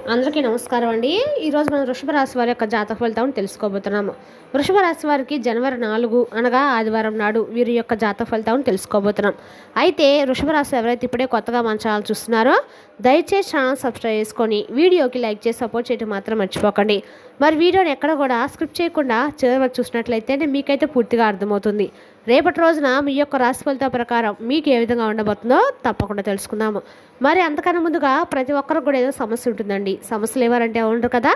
అందరికీ నమస్కారం అండి. ఈరోజు మనం వృషభ రాశి వారి యొక్క జాతక ఫలితాలను తెలుసుకోబోతున్నాము. వృషభ రాశి వారికి జనవరి 4 అనగా ఆదివారం నాడు వీరి యొక్క జాతక ఫలితాలను తెలుసుకోబోతున్నాం. అయితే వృషభ రాశి ఎవరైతే ఇప్పుడే కొత్తగా మన ఛానల్ చూస్తున్నారో దయచేసి ఛానల్ సబ్స్క్రైబ్ చేసుకొని వీడియోకి లైక్ చేసి సపోర్ట్ చేయడం మాత్రం మర్చిపోకండి. మరి వీడియోని ఎక్కడ కూడా స్క్రిప్ట్ చేయకుండా చివరి వరకు చూసినట్లయితే మీకైతే పూర్తిగా అర్థమవుతుంది. రేపటి రోజున మీ యొక్క రాశి ఫలితాల ప్రకారం మీకు ఏ విధంగా ఉండబోతుందో తప్పకుండా తెలుసుకుందాము. మరి అంతకన్నా ముందుగా ప్రతి ఒక్కరికి కూడా ఏదో సమస్య ఉంటుందండి. సమస్యలు ఎవరంటే ఉండరు కదా.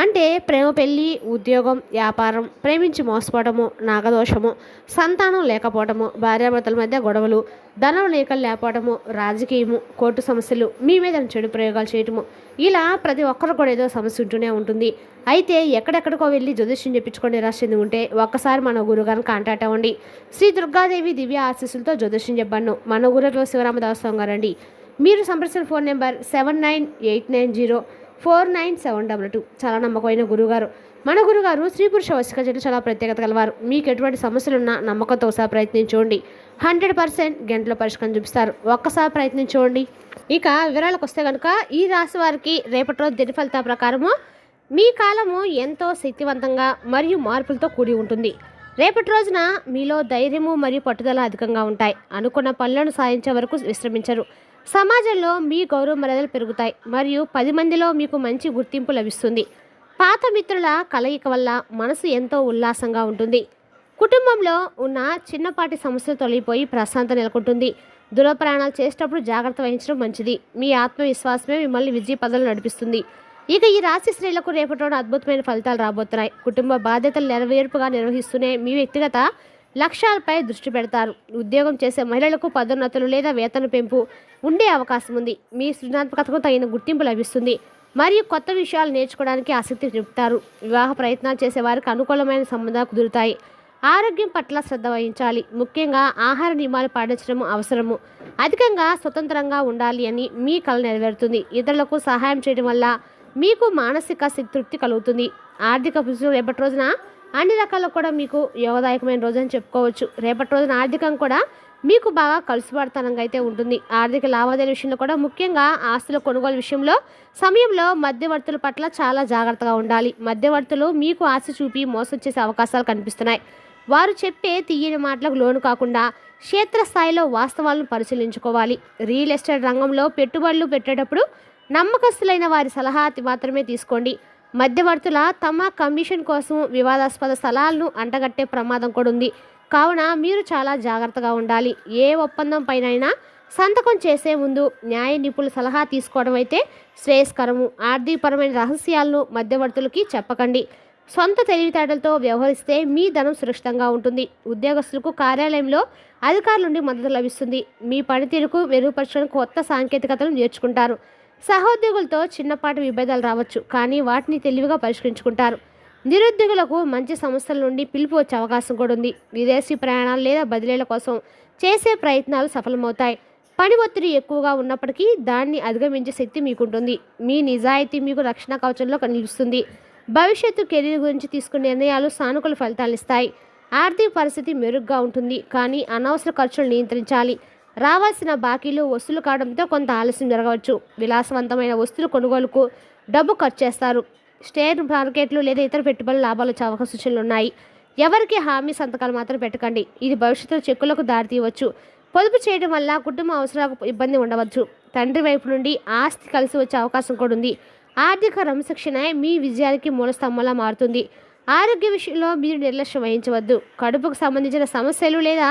అంటే ప్రేమ, పెళ్ళి, ఉద్యోగం, వ్యాపారం, ప్రేమించి మోసపోవడము, నాగదోషము, సంతానం లేకపోవడము, భార్యాభర్తల మధ్య గొడవలు, ధనం లేకలు లేకపోవడము, రాజకీయము, కోర్టు సమస్యలు, మీ మీద చెడు ప్రయోగాలు చేయటము, ఇలా ప్రతి ఒక్కరు కూడా ఏదో సమస్య ఉంటూనే ఉంటుంది. అయితే ఎక్కడెక్కడికో వెళ్ళి జ్యోతిష్యం చెప్పించుకొని నిరాశ చెంది ఉంటే ఒక్కసారి మన గురుగారిని కాంటాక్ట్ అవ్వండి. శ్రీ దుర్గాదేవి దివ్య ఆశీస్సులతో జ్యోతిష్యం చెప్పాను. మన గురులో శివరామదాసు గారండి. మీరు సంప్రదించిన ఫోన్ నెంబర్ 7989049722. చాలా నమ్మకమైన గురుగారు. మన గురుగారు స్త్రీ పురుష వశీకరణలో చాలా ప్రత్యేకత కలవారు. మీకు ఎటువంటి సమస్యలున్నా నమ్మకంతో ఒకసారి ప్రయత్నించండి. 100% గంటలో పరిష్కారం చూపిస్తారు. ఒక్కసారి ప్రయత్నించండి. ఇక వివరాలకు వస్తే కనుక ఈ రాశి వారికి రేపటి రోజు దిన ఫలితాల ప్రకారము మీ కాలము ఎంతో శక్తివంతంగా మరియు మార్పులతో కూడి ఉంటుంది. రేపటి రోజున మీలో ధైర్యము మరియు పట్టుదల అధికంగా ఉంటాయి. అనుకున్న పనులను సాధించే వరకు విశ్రమించరు. సమాజంలో మీ గౌరవ మర్యాదలు పెరుగుతాయి మరియు 10 మందిలో మీకు మంచి గుర్తింపు లభిస్తుంది. పాత మిత్రుల కలయిక వల్ల మనసు ఎంతో ఉల్లాసంగా ఉంటుంది. కుటుంబంలో ఉన్న చిన్నపాటి సమస్యలు తొలగిపోయి ప్రశాంతత నెలకొంటుంది. దూర ప్రయాణాలు చేసేటప్పుడు జాగ్రత్త వహించడం మంచిది. మీ ఆత్మవిశ్వాసమే మిమ్మల్ని విజయ పదవులు నడిపిస్తుంది. ఇక ఈ రాశి స్త్రీలకు రేపటి రోజున అద్భుతమైన ఫలితాలు రాబోతున్నాయి. కుటుంబ బాధ్యతలు నెరవేర్పుగా నిర్వహిస్తూనే మీ వ్యక్తిగత లక్ష్యాలపై దృష్టి పెడతారు. ఉద్యోగం చేసే మహిళలకు పదోన్నతులు లేదా వేతన పెంపు ఉండే అవకాశం ఉంది. మీ సృజనాత్మకతకు తగిన గుర్తింపు లభిస్తుంది మరియు కొత్త విషయాలు నేర్చుకోవడానికి ఆసక్తి చూపుతారు. వివాహ ప్రయత్నాలు చేసే వారికి అనుకూలమైన సంబంధాలు కుదురుతాయి. ఆరోగ్యం పట్ల శ్రద్ధ వహించాలి. ముఖ్యంగా ఆహార నియమాలు పాటించడం అవసరము. అధికంగా స్వతంత్రంగా ఉండాలి అని మీ కల నెరవేరుతుంది. ఇతరులకు సహాయం చేయడం వల్ల మీకు మానసిక తృప్తి కలుగుతుంది. ఆర్థిక పరిస్థితులు రేపటి రోజున అన్ని రకాల్లో కూడా మీకు యోగదాయకమైన రోజు అని చెప్పుకోవచ్చు. రేపటి రోజున ఆర్థికం కూడా మీకు బాగా కలుసుబాటుతనంగా అయితే ఉంటుంది. ఆర్థిక లావాదేవీల విషయంలో కూడా ముఖ్యంగా ఆస్తుల కొనుగోలు సమయంలో మధ్యవర్తుల పట్ల చాలా జాగ్రత్తగా ఉండాలి. మధ్యవర్తులు మీకు ఆశ చూపి మోసం చేసే అవకాశాలు కనిపిస్తున్నాయి. వారు చెప్పే తీయని మాటలకు లోను కాకుండా క్షేత్రస్థాయిలో వాస్తవాలను పరిశీలించుకోవాలి. రియల్ ఎస్టేట్ రంగంలో పెట్టుబడులు పెట్టేటప్పుడు నమ్మకస్తులైన వారి సలహా మాత్రమే తీసుకోండి. మధ్యవర్తుల తమ కమిషన్ కోసం వివాదాస్పద స్థలాలను అంటగట్టే ప్రమాదం కూడా ఉంది. కావున మీరు చాలా జాగ్రత్తగా ఉండాలి. ఏ ఒప్పందం పైనైనా సంతకం చేసే ముందు న్యాయ నిపుణుల సలహా తీసుకోవడం అయితే శ్రేయస్కరము. ఆర్థికపరమైన రహస్యాలను మధ్యవర్తులకి చెప్పకండి. సొంత తెలివితేటలతో వ్యవహరిస్తే మీ ధనం సురక్షితంగా ఉంటుంది. ఉద్యోగస్తులకు కార్యాలయంలో అధికారుల నుండి మద్దతు లభిస్తుంది. మీ పనితీరుకు మెరుగుపరచడానికి కొత్త సాంకేతికతలను నేర్చుకుంటారు. సహోద్యోగులతో చిన్నపాటి విభేదాలు రావచ్చు, కానీ వాటిని తెలివిగా పరిష్కరించుకుంటారు. నిరుద్యోగులకు మంచి సంస్థల నుండి పిలుపు వచ్చే అవకాశం కూడా ఉంది. విదేశీ ప్రయాణాలు లేదా బదిలీల కోసం చేసే ప్రయత్నాలు సఫలమవుతాయి. పని ఒత్తిడి ఎక్కువగా ఉన్నప్పటికీ దాన్ని అధిగమించే శక్తి మీకుంటుంది. మీ నిజాయితీ మీకు రక్షణ కవచంలో నిలుస్తుంది. భవిష్యత్తు కెరీర్ గురించి తీసుకునే నిర్ణయాలు సానుకూల ఫలితాలు ఇస్తాయి. ఆర్థిక పరిస్థితి మెరుగ్గా ఉంటుంది, కానీ అనవసర ఖర్చులు నియంత్రించాలి. రావాల్సిన బాకీలు వసూలు కావడంతో కొంత ఆలస్యం జరగవచ్చు. విలాసవంతమైన వస్తువుల కొనుగోలుకు డబ్బు ఖర్చు చేస్తారు. షేర్ మార్కెట్లు లేదా ఇతర పెట్టుబడుల లాభాలు వచ్చే అవకాశ సూచనలు ఉన్నాయి. ఎవరికి హామీ సంతకాలు మాత్రం పెట్టకండి. ఇది భవిష్యత్తులో చెక్కులకు దారితీయవచ్చు. పొదుపు చేయడం వల్ల కుటుంబ అవసరాలకు ఇబ్బంది ఉండవచ్చు. తండ్రి వైపు నుండి ఆస్తి కలిసి వచ్చే అవకాశం కూడా ఉంది. ఆర్థిక క్రమశిక్షణ మీ విజయానికి మూలస్తంభంలా మారుతుంది. ఆరోగ్య విషయంలో మీరు నిర్లక్ష్యం వహించవద్దు. కడుపుకు సంబంధించిన సమస్యలు లేదా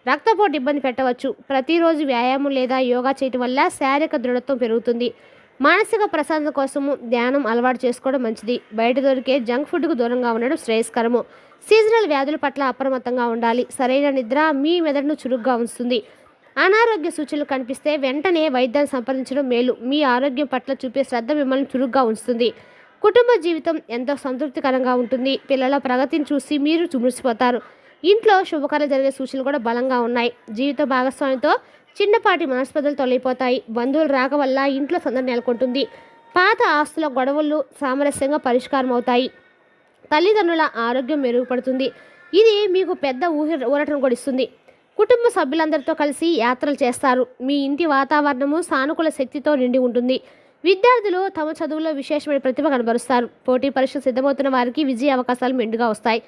రక్తపోటు ఇబ్బంది పెట్టవచ్చు. ప్రతిరోజు వ్యాయామం లేదా యోగా చేయడం వల్ల శారీరక దృఢత్వం పెరుగుతుంది. మానసిక ప్రశాంతత కోసము ధ్యానం అలవాటు చేసుకోవడం మంచిది. బయట దొరికే జంక్ ఫుడ్కు దూరంగా ఉండడం శ్రేయస్కరము. సీజనల్ వ్యాధుల పట్ల అప్రమత్తంగా ఉండాలి. సరైన నిద్ర మీ మెదడును చురుగ్గా ఉంచుతుంది. అనారోగ్య సూచనలు కనిపిస్తే వెంటనే వైద్యాన్ని సంప్రదించడం మేలు. మీ ఆరోగ్యం పట్ల చూపే శ్రద్ధ మిమ్మల్ని చురుగ్గా ఉంచుతుంది. కుటుంబ జీవితం ఎంతో సంతృప్తికరంగా ఉంటుంది. పిల్లల ప్రగతిని చూసి మీరు మురిసిపోతారు. ఇంట్లో శుభకార్యాలు జరిగే సూచనలు కూడా బలంగా ఉన్నాయి. జీవిత భాగస్వామితో చిన్నపాటి మనస్పర్ధలు తొలగిపోతాయి. బంధువులు రాక వల్ల ఇంట్లో సందడి నెలకొంటుంది. పాత ఆస్తుల గొడవలు సామరస్యంగా పరిష్కారం అవుతాయి. తల్లిదండ్రుల ఆరోగ్యం మెరుగుపడుతుంది. ఇది మీకు పెద్ద ఊరటను కూడా ఇస్తుంది. కుటుంబ సభ్యులందరితో కలిసి యాత్రలు చేస్తారు. మీ ఇంటి వాతావరణము సానుకూల శక్తితో నిండి ఉంటుంది. విద్యార్థులు తమ చదువులో విశేషమైన ప్రతిభ కనబరుస్తారు. పోటీ పరీక్షలు సిద్ధమవుతున్న వారికి విజయ అవకాశాలు మెండుగా వస్తాయి.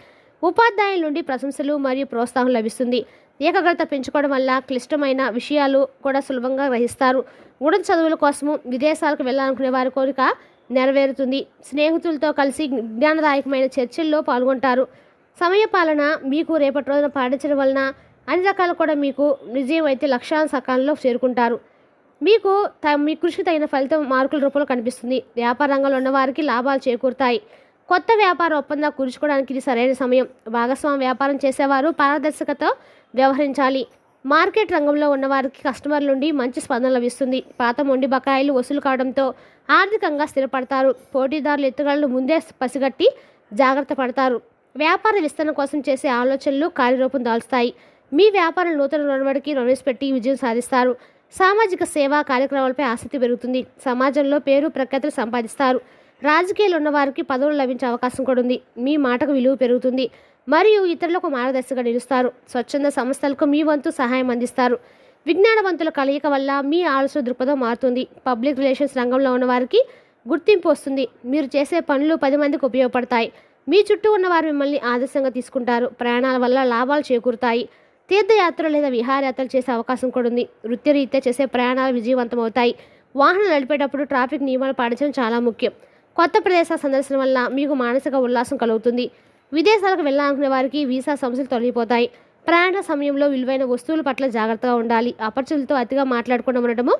ఉపాధ్యాయుల నుండి ప్రశంసలు మరియు ప్రోత్సాహం లభిస్తుంది. ఏకాగ్రత పెంచుకోవడం వల్ల క్లిష్టమైన విషయాలు కూడా సులభంగా గ్రహిస్తారు. ఉన్నత చదువుల కోసము విదేశాలకు వెళ్ళాలనుకునే వారి కోరిక నెరవేరుతుంది. స్నేహితులతో కలిసి జ్ఞానదాయకమైన చర్చల్లో పాల్గొంటారు. సమయపాలన మీకు రేపటి రోజున పాటించడం వలన అన్ని రకాలు కూడా మీకు విజయం అయితే లక్ష్యాల సకాలంలో చేరుకుంటారు. మీకు మీ కృషికి తగిన ఫలితం మార్కుల రూపంలో కనిపిస్తుంది. వ్యాపార రంగంలో ఉన్నవారికి లాభాలు చేకూరుతాయి. కొత్త వ్యాపార ఒప్పందాలు కుదుర్చుకోవడానికి ఇది సరైన సమయం. భాగస్వామ్య వ్యాపారం చేసేవారు పారదర్శకత వ్యవహరించాలి. మార్కెట్ రంగంలో ఉన్నవారికి కస్టమర్ల నుండి మంచి స్పందన లభిస్తుంది. పాత మొండి బకాయిలు వసూలు కావడంతో ఆర్థికంగా స్థిరపడతారు. పోటీదారుల ఎత్తుగడలను ముందే పసిగట్టి జాగ్రత్త పడతారు. వ్యాపార విస్తరణ కోసం చేసే ఆలోచనలు కార్యరూపం దాల్చుతాయి. మీ వ్యాపారం నూతన నడవడికి ప్రవేశపెట్టి విజయం సాధిస్తారు. సామాజిక సేవా కార్యక్రమాలపై ఆసక్తి పెరుగుతుంది. సమాజంలో పేరు ప్రఖ్యాతులు సంపాదిస్తారు. రాజకీయాలు ఉన్నవారికి పదవులు లభించే అవకాశం కూడా ఉంది. మీ మాటకు విలువ పెరుగుతుంది మరియు ఇతరులకు మార్గదర్శిగా నిలుస్తారు. స్వచ్ఛంద సంస్థలకు మీ వంతు సహాయం అందిస్తారు. విజ్ఞానవంతుల కలయిక వల్ల మీ ఆలోచన దృక్పథం మారుతుంది. పబ్లిక్ రిలేషన్స్ రంగంలో ఉన్నవారికి గుర్తింపు వస్తుంది. మీరు చేసే పనులు 10 మందికి ఉపయోగపడతాయి. మీ చుట్టూ ఉన్నవారు మిమ్మల్ని ఆదర్శంగా తీసుకుంటారు. ప్రయాణాల వల్ల లాభాలు చేకూరుతాయి. తీర్థయాత్రలు లేదా విహారయాత్రలు చేసే అవకాశం కూడా ఉంది. వృత్తిరీత్యా చేసే ప్రయాణాలు విజయవంతమవుతాయి. వాహనం నడిపేటప్పుడు ట్రాఫిక్ నియమాలు పాటించడం చాలా ముఖ్యం. కొత్త ప్రదేశాల సందర్శన వల్ల మీకు మానసిక ఉల్లాసం కలుగుతుంది. విదేశాలకు వెళ్ళాలనుకునే వారికి వీసా సమస్యలు తొలగిపోతాయి. ప్రయాణ సమయంలో విలువైన వస్తువుల పట్ల జాగ్రత్తగా ఉండాలి. అపరిచితులతో అతిగా మాట్లాడకుండా ఉండటము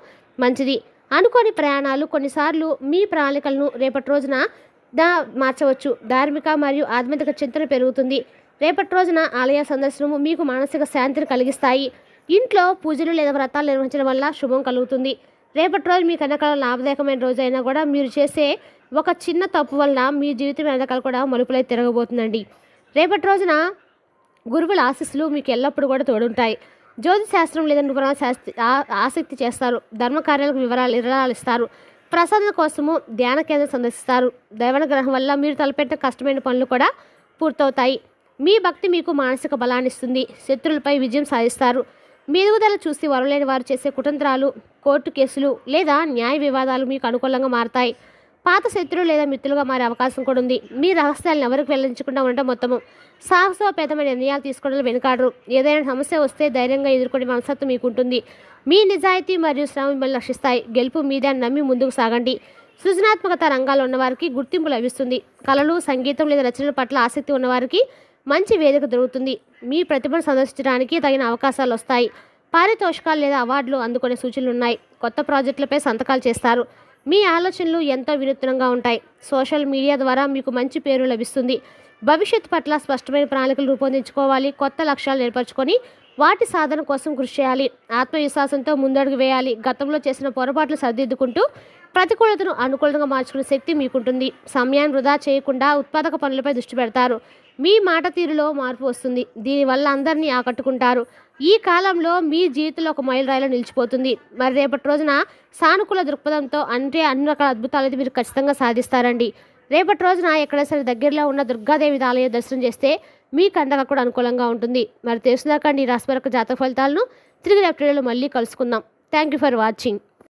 మంచిది. అనుకోని ప్రయాణాలు కొన్నిసార్లు మీ ప్రణాళికలను రేపటి రోజున మార్చవచ్చు. ధార్మిక మరియు ఆధ్యాత్మిక చింతన పెరుగుతుంది. రేపటి రోజున ఆలయ సందర్శనము మీకు మానసిక శాంతిని కలిగిస్తాయి. ఇంట్లో పూజలు లేదా వ్రతాలు నిర్వహించడం వల్ల శుభం కలుగుతుంది. రేపటి రోజు మీకు ఎన్నకాలం లాభదాయకమైన రోజు అయినా కూడా మీరు చేసే ఒక చిన్న తప్పు వల్ల మీ జీవితం ఎన్నకాలు కూడా మలుపులై తిరగబోతుందండి. రేపటి రోజున గురువుల ఆశీస్సులు మీకు ఎల్లప్పుడూ కూడా తోడుంటాయి. జ్యోతిష్ శాస్త్రం లేదా నృపణ ఆసక్తి చేస్తారు. ధర్మకార్యాలకు వివరాలు ఇస్తారు. ప్రసాదం కోసము ధ్యాన కేంద్రం సందర్శిస్తారు. దైవానుగ్రహం వల్ల మీరు తలపెట్టిన కష్టమైన పనులు కూడా పూర్తవుతాయి. మీ భక్తి మీకు మానసిక బలాన్ని ఇస్తుంది. శత్రువులపై విజయం సాధిస్తారు. మీ ఎదుగుదల చూసి వరలేని వారు చేసే కుతంత్రాలు, కోర్టు కేసులు లేదా న్యాయ వివాదాలు మీకు అనుకూలంగా మారతాయి. పాత శత్రువులు లేదా మిత్రులుగా మారే అవకాశం కూడా ఉంది. మీ రహస్యాలను ఎవరికి వెల్లడించకుండా ఉండటం మొత్తము. సాహసోపేతమైన నిర్ణయాలు తీసుకోవడంలో వెనుకాడరు. ఏదైనా సమస్య వస్తే ధైర్యంగా ఎదుర్కొనే మనస్తత్వం మీకుంటుంది. మీ నిజాయితీ మరియు శ్రమ మిమ్మల్ని రక్షిస్తాయి. గెలుపు మీదే నమ్మి ముందుకు సాగండి. సృజనాత్మకత రంగాల్లో ఉన్నవారికి గుర్తింపు లభిస్తుంది. కళలు, సంగీతం లేదా రచనల పట్ల ఆసక్తి ఉన్నవారికి మంచి వేదిక దొరుకుతుంది. మీ ప్రతిభను సందర్శించడానికి తగిన అవకాశాలు వస్తాయి. పారితోషికాలు లేదా అవార్డులు అందుకునే సూచనలు ఉన్నాయి. కొత్త ప్రాజెక్టులపై సంతకాలు చేస్తారు. మీ ఆలోచనలు ఎంతో వినూత్నంగా ఉంటాయి. సోషల్ మీడియా ద్వారా మీకు మంచి పేరు లభిస్తుంది. భవిష్యత్తు పట్ల స్పష్టమైన ప్రణాళికలు రూపొందించుకోవాలి. కొత్త లక్ష్యాలు ఏర్పరచుకొని వాటి సాధన కోసం కృషి చేయాలి. ఆత్మవిశ్వాసంతో ముందడుగు వేయాలి. గతంలో చేసిన పొరపాట్లు సరిదిద్దుకుంటూ ప్రతికూలతను అనుకూలంగా మార్చుకునే శక్తి మీకుంటుంది. సమయాన్ని వృధా చేయకుండా ఉత్పాదక పనులపై దృష్టి పెడతారు. మీ మాట తీరులో మార్పు వస్తుంది. దీనివల్ల అందరినీ ఆకట్టుకుంటారు. ఈ కాలంలో మీ జీవితంలో ఒక మైలురాయిలో నిలిచిపోతుంది. మరి రేపటి రోజున సానుకూల దృక్పథంతో అన్ని రకాల అద్భుతాలు అయితే మీరు ఖచ్చితంగా సాధిస్తారండి. రేపటి రోజున ఎక్కడ సరే దగ్గరలో ఉన్న దుర్గాదేవి ఆలయ దర్శనం చేస్తే మీ కండగా కూడా అనుకూలంగా ఉంటుంది. మరి తెలుసుదాకండి రాశిపరక జాతక ఫలితాలను తిరిగి రేపటి మళ్ళీ కలుసుకుందాం. Thank you for watching.